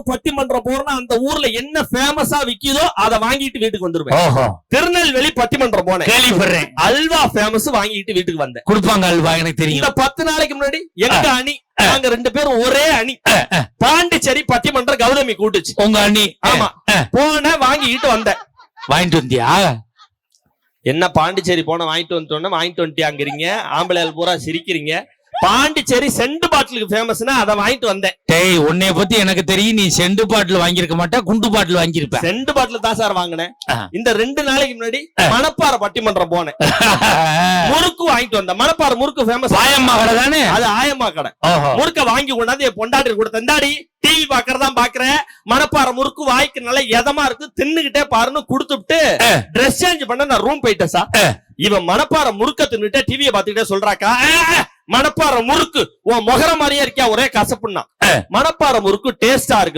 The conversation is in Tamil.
பட்டிமன்றம் போறேன்னா அந்த ஊர்ல என்ன ஃபேமஸா விக்குதோ அதை வாங்கிட்டு வீட்டுக்கு வந்துருவேன். திருநெல்வேலி பட்டிமன்றம் போனேன், கேள்விப்படுறேன். அல்வா ஃபேமஸ் வாங்கிட்டு வீட்டுக்கு வந்தேன். கொடுப்பாங்க அல்வா, எனக்கு தெரியும். இந்த 10 நாளைக்கு முன்னாடி எங்க அணி, நாங்க 2 பேரும் ஒரே அணி, பாண்டிச்சேரி பட்டிமன்றம் கௌதமி கூட்டுச்சு. உங்க அணி? ஆமா. போன வாங்கிட்டு வந்தேன். வாங்கிட்டு வந்தியா? என்ன பாண்டிச்சேரி போன வாங்கிட்டு வந்துட்டீங்க. ஆம்பளையால் பூரா சிரிக்கிறீங்க. பாண்டிச்சேரி செண்டு பாட்டிலுக்கு ஃபேமஸ்னா அதை வாங்கிட்டு வந்தேன். டேய், உன்னைய பத்தி எனக்கு தெரியும். நீ செண்டு பாட்டில் வாங்கியிருக்க மாட்டா, குண்டு பாட்டில் வாங்கியிருப்ப. செண்டு பாட்டில் தான் சார் வாங்கினேன். இந்த 2 நாளைக்கு முன்னாடி மணப்பாறை பட்டிமன்றம் போனேன். முறுக்கு வாங்கிட்டு வந்தேன். மணப்பாறை முறுக்கு ஃபேமஸ். ஆயம்மா கடை தானே அது? ஆயம்மா கடை. முறுக்க வாங்கி கொண்டாந்து என் பொண்டாட்டி கொடுத்தேன். இந்தாடி, டிவி பாக்குறதான் பாக்குறேன், மணப்பாறை முறுக்கு வாய்க்கு நல்லா எதமா இருக்கு, தின்னுகிட்டே பாருன்னு கொடுத்துட்டு ட்ரெஸ் சேஞ்ச் பண்ண நான் ரூம் போயிட்டேன் சார். இவன் மணப்பாறை முறுக்க தின்னுட்டு டிவியை பாத்துக்கிட்டே சொல்றாக்கா, மணப்பாறை முறுக்கு உன் முகர மாதிரியே இருக்கியா, ஒரே கசப்புன்னா. மணப்பாறை முறுக்கு டேஸ்டா இருக்கு.